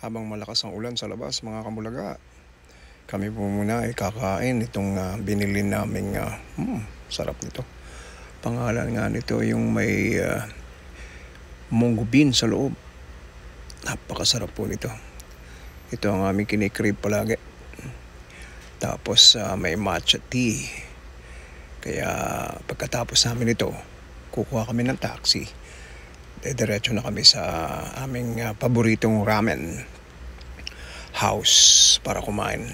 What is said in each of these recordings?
Habang malakas ang ulan sa labas, mga kamulaga, kami po muna ay kakain itong binili naming sarap nito. Pangalan nga nito yung may munggo bean sa loob. Napakasarap po nito. Ito ang aming kinikrib palagi. Tapos may matcha tea. Kaya pagkatapos namin ito, kukuha kami ng taxi. Diretso na kami sa aming paboritong ramen house para kumain.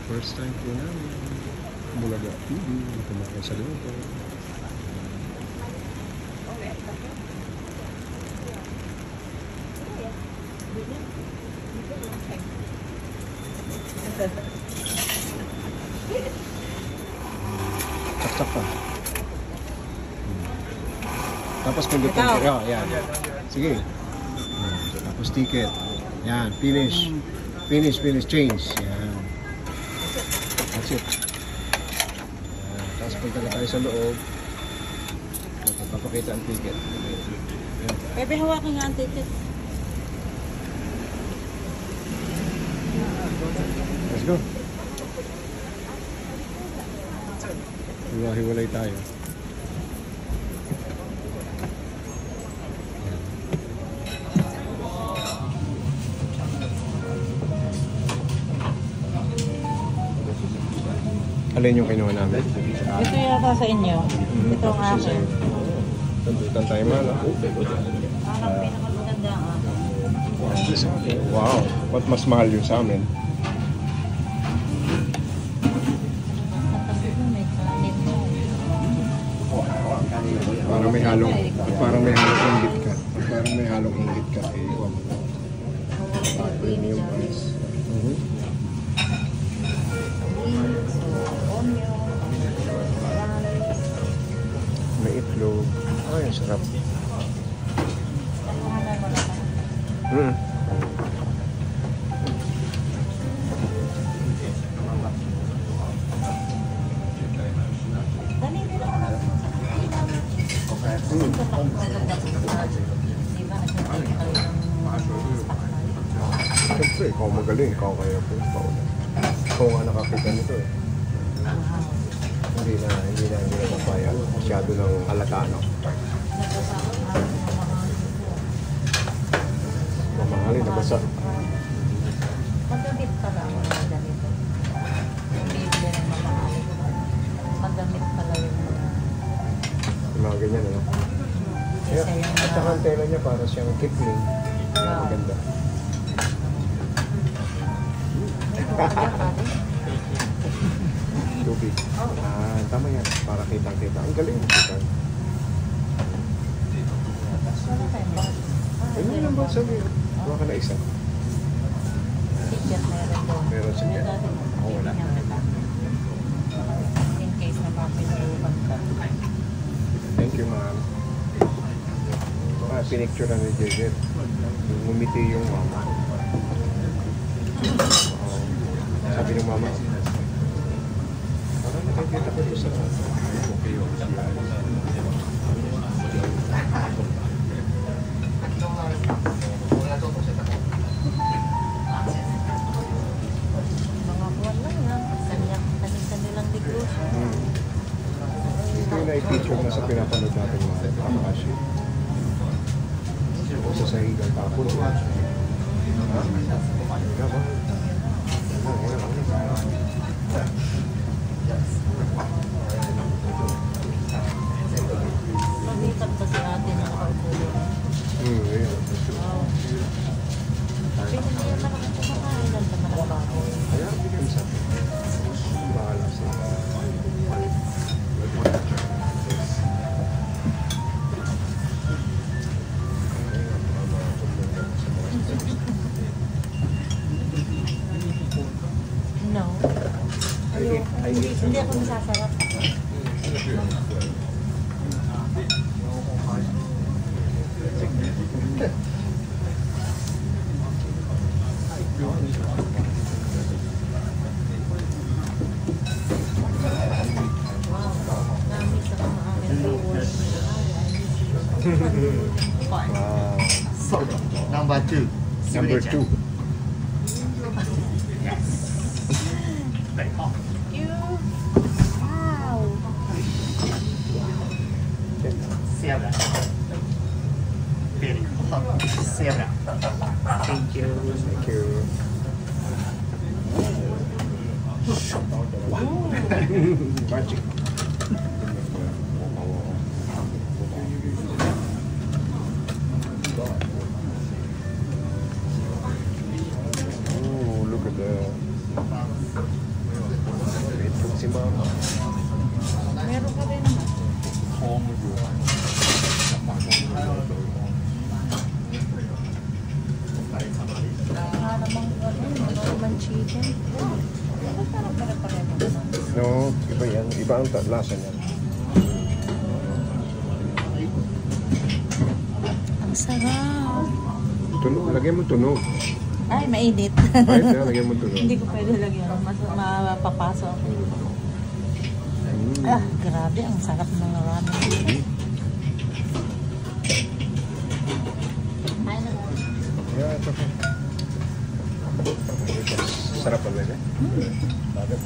First time po namin Bulaga TV, kumain sa loob. Saksak pa. Tapos pindutin ko. Yan. Sige. Tapos ticket. Yan. Finish. Change. Yan. That's it. Yan. Tapos punta na tayo sa loob. Papakita ang ticket. Bebe, hawakin nga ang ticket. Let's go. Hiwa-hiwalay tayo. Alin yung kinuha namin? Ito yata sa inyo. Ito ang akin. Tandutan tayo man. Parang pinakamaganda ang akin. Wow. Ba't mas mahal yung sa amin? Parang may halong inggit ka. Parang may halong inggit ka. Premium price. May itlog. Ay, sarap. Siyempre, ikaw magaling. Ikaw kaya po. Ikaw nga nakakita nito eh. Hindi na papaya. Masyado ng halata, no? Mamahalin na basa. Magdamit pala ang mga ganito. Hindi din mamahalin. Magdamit pala yung mga ganyan, ano? Kaya, at saka ang tela niya para siyang kipling. Maganda. Tubig. Tama yan. Para kitang-kita. Ang galing. Ayun lang ba sabi? Huwag ka na isa. Ticket meron doon. Meron siya. Wala. In case na mapinuruban ka. Thank you, ma'am. Pinicture na ni Jejet. Ngumiti yung mama. Sabi ng mama, parang nakikita ko ito sa Mga buwan lang yan. Kanilang negosyo. Ito yung na-picture na sa pinapanood natin mga Akashi. Sa sahigang tapon. Magikat kasi natin na nakaupulo. Ayun. Pinagyan na kami kumakain lang sa malabaho. Kaya bigyan sa bahala sa No. Hindi ako masasarap. Wow, namin sa mga amin. fun. Wow. So, number 2. Number signature. 2. Yes. Very hot. You. Wow. Sierra. Very hot. Sierra. Thank you. Thank you. Magic. Oh, look at the Ito si Mama. Meron ka rin naman. Wala namang Roman chicken. Bakit parang pare-pareho naman? No, iba yan. Iba ang lasa niya. Ang sarap. Tunog. Lagyan mo tunog. Ay, mainit. Ay, lagyan mo tunog. Hindi ko pwede lagyan. Mas mapapasok. Ah, grabe. Ang sarap ng ramen. Yeah, it's okay. Sarap talaga. Bakit?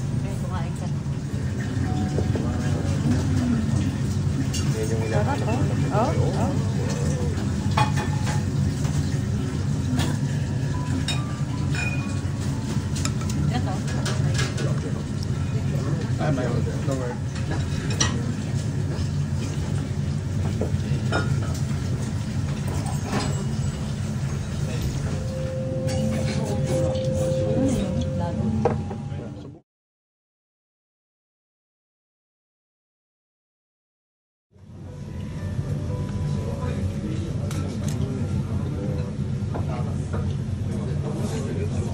Okay, kumain ka. Yan yung Sarap, oh. Oh. Ito. Ah, may no word.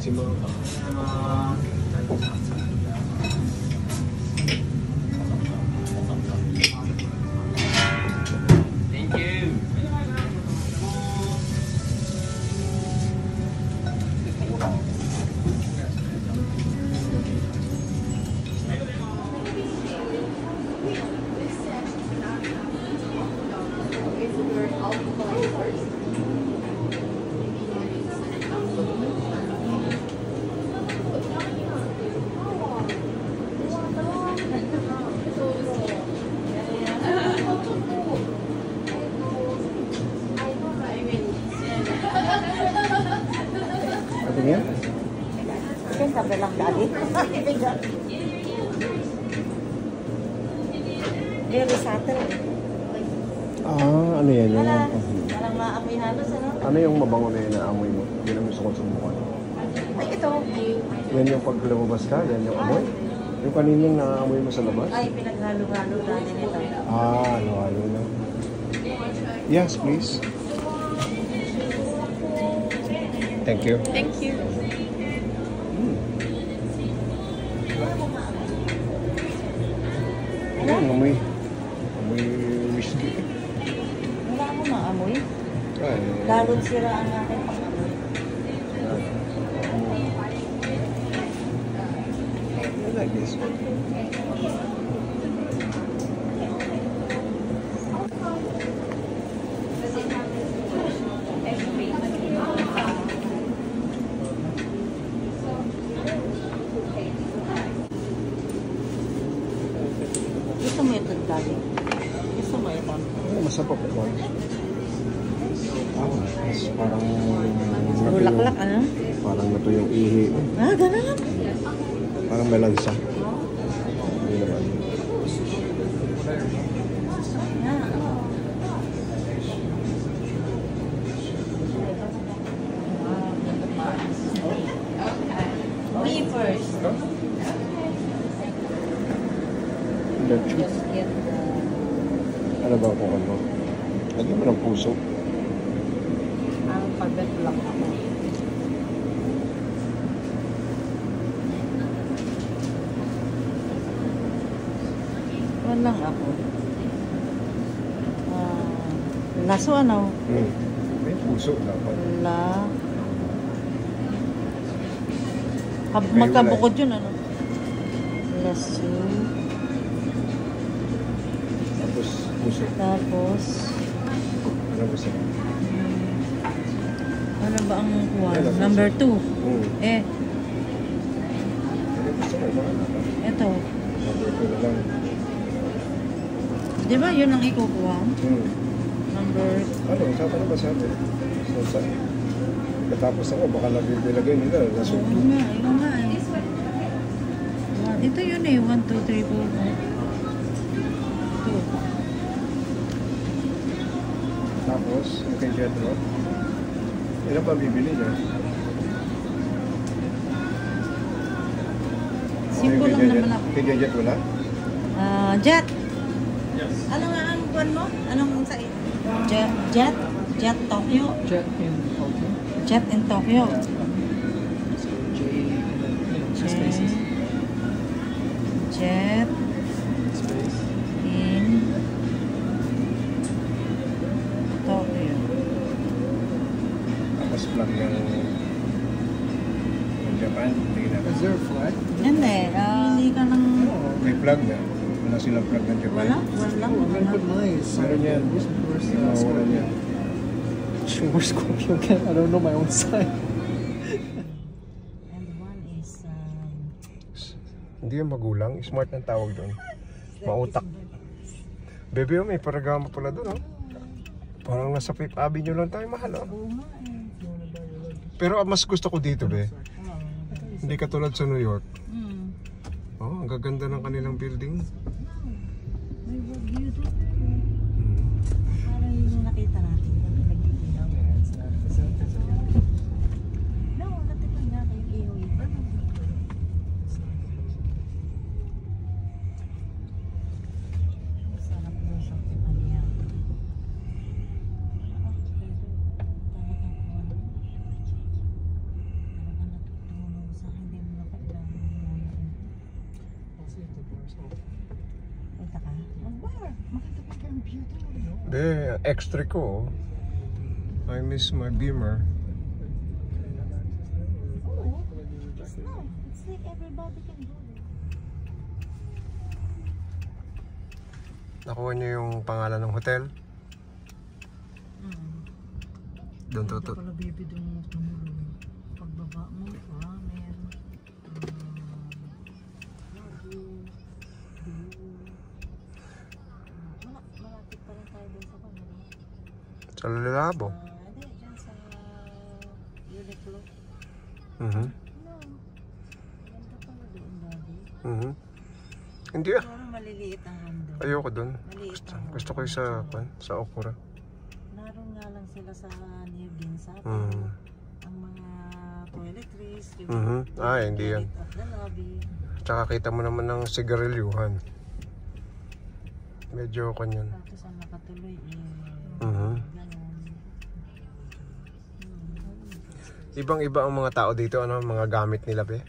Si Mama. Ano yan? Chicken sabi lang dali. Very subtle. Ah, ano yan? Yung, Parang maamoy halos, ano? ano yung mabango na yun na amoy mo? Yun ang gusto kong subukan. Ay, ito. Yan yung pag lumabas ka, yan yung amoy. Yung kaninang naamoy mo sa labas. Ay, pinaghalo-halo dati nito. Ah, halo-halo na. Yes, please. Thank you. Thank you. Ayan, amoy. Amoy whiskey. Wala akong maamoy. Ay, Lalong sira ang aking pag-amoy. I like this one. Gusto mo ito, Daddy? Gusto mo ito? Ay, masarap ito. Ah, yes, parang... Bulaklak, ano? Parang nato yung ihi. Ah, ganun. Parang melansa. Hindi naman. Me first. Don't you? Just get the... Ano ba kung ano? Lagyan mo ng puso. Ang pag-black ako. Walang ako. Laso ano? May puso dapat. La. Magkabukod yun ano? Laso. Tapos puso. Tapos, Ano gusto mo? ano ba ang kuha? Yan, ang Number 2. Eh, Ano gusto mo? Baka na. ito. Number 2 na lang. Di ba yun ang ikukuha? Number, Ano? Sa ano ba sabi? So, katapos ako, baka nabibilagay nila. oo Nasundo. nga, yun nga eh. Ito yun eh, 1, 2, 3, 4, 2. Tapos, yung kay Jetro. Ilan pa bibili niya? Simple lang naman ako. Kay Jet wala? Jet. Ano nga ang buwan mo? Anong sa Jet? Jet Tokyo. Jet in Tokyo. Jet in Tokyo. So J Jet. spaces. Jet Space. in Tokyo. Tapos plug ng Japan. Hindi na. Is there a flag? Hindi, hindi ka nang... May plug na. Wala silang plug ng Japan. Wala? Wala. I'm gonna put mine. Meron yan. Where's Hindi mawawalan yan. Where's Scorpio again? I don't know my own sign. And one is... Hindi yung magulang. Smart ng tawag doon. Mautak. Bebe, may paragama pala doon, oh. Parang nasa Fifth Avenue lang tayo, mahal, oh. Oo nga eh. Pero mas gusto ko dito, be. Hindi katulad sa New York. Oh, ang gaganda ng kanilang building. May view doon. Parang yung nakita natin. Yung nag-iilaw. No, natipan nga kayong ihoy. Sarap doon sa Pipanya. De, extra ko, oh. I miss my Beamer. Oo. It's not. It's like everybody can do it. Nakuha niyo yung pangalan ng hotel? Doon to. Pala baby doon tumulong. Pagbaba mo, meron. Malapit pa rin tayo doon sa kanila. Sa Lalabo. Hindi, dyan sa Uniqlo. Mhm. No. Ganda pala doon, daddy. Mhm. Hindi ah. Parang maliliit ang room doon. Ayoko doon. Maliit ang room. Gusto ko yung sa Okura. Naroon nga lang sila sa near Ginza. Mhm. Ang mga toiletries, yung Mhm. Ah, hindi yan. toilet of the lobby. Tsaka kita mo naman ng sigarilyuhan. Medyo kanyan. Tapos ang nakatuloy Mhm. ganun. Ibang-iba ang mga tao dito, ano, mga gamit nila, be.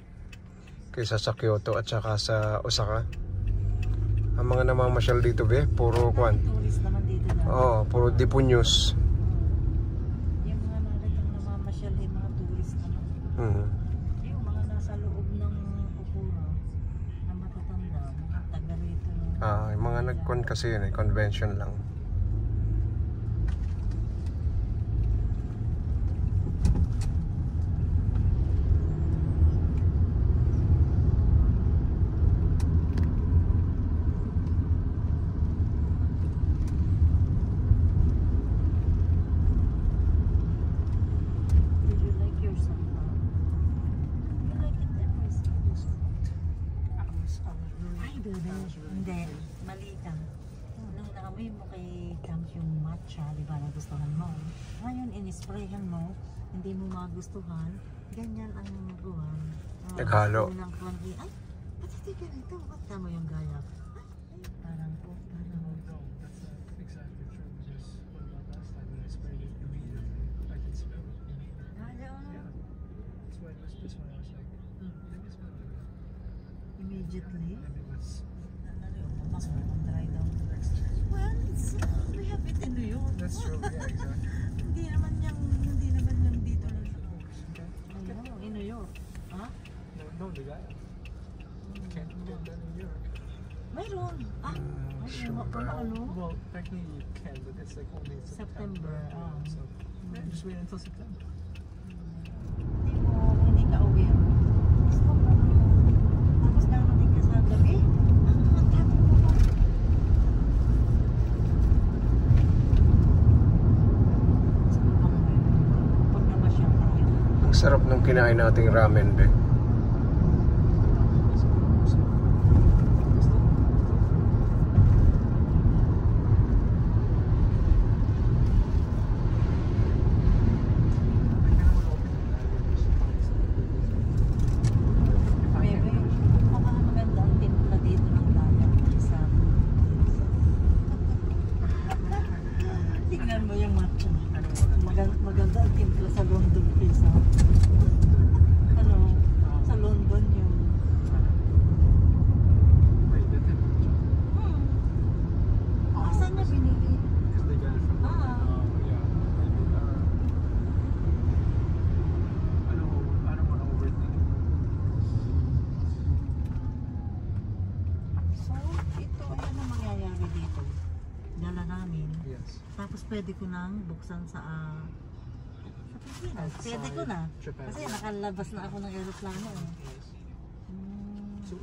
Kaysa sa Kyoto at saka sa Osaka. Ang mga namamasyal dito, be, puro kwan. Tourist naman dito na. Oo, puro dipunyos. Yung mga nakitang namamasyal yung mga tourist naman. Mhm. Yung mga nasa loob ng Okura na matatanda, mga taga rito. Ah, yung mga nag-con kasi yun, convention lang. Did you like your samba? You like it every single Ay, bebe. Hindi. Mali ka. Nung naamoy mo kay Camp yung matcha, di ba, nagustuhan mo. Ngayon, in-sprayan mo, hindi mo magustuhan, ganyan ang gawa. Naghalo. Unang konti, ay, ba't hindi ka nito? Ba't tama yung gaya? Ay, parang po, parang. That's exactly true. Just what about last time when I sprayed it immediately? I could smell it immediately. That's why I was like, let me smell it. Immediately. And it was Mas dry daw. Well, it's, we have it in New York. that's true. Yeah, exactly. Hindi naman yung dito lang. Ayun, in New York. Ha? No, the guy. Can't get that in New York. Mayroon. Ah, ay, Sure. ano? Well, technically you can, but it's like only September, So yeah, just wait until September. Hindi ka aware. Gusto mo, tapos darating ka sa gabi. Ang tapos mo ba? Pag namasyal tayo. Ang sarap ng kinain nating ramen, be. Bebe, mukhang maganda ang timpla dito ng dagat kaysa tingnan mo yung matcha. Maganda ang timpla sa London kaysa ano, sa London yung Wait, the temperature. Asan niya binili? Because they got it from Ah. yeah. Maybe, I don't want to overthink it. So, ito ayan ang mangyayari dito. Dala namin. Yes. Tapos pwede ko nang buksan sa Pilipinas. Pwede ko na. Japan. Kasi nakalabas na ako ng aeroplano. Yes. Hmm. So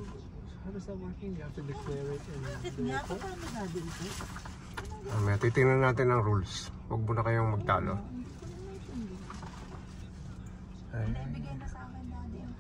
how does that working? You have to declare it in Bakit the nga? airport? Paano nga dito? May titingnan natin ang rules. Huwag mo na kayong magtalo. Ay. Ibigay na sa akin daddy ang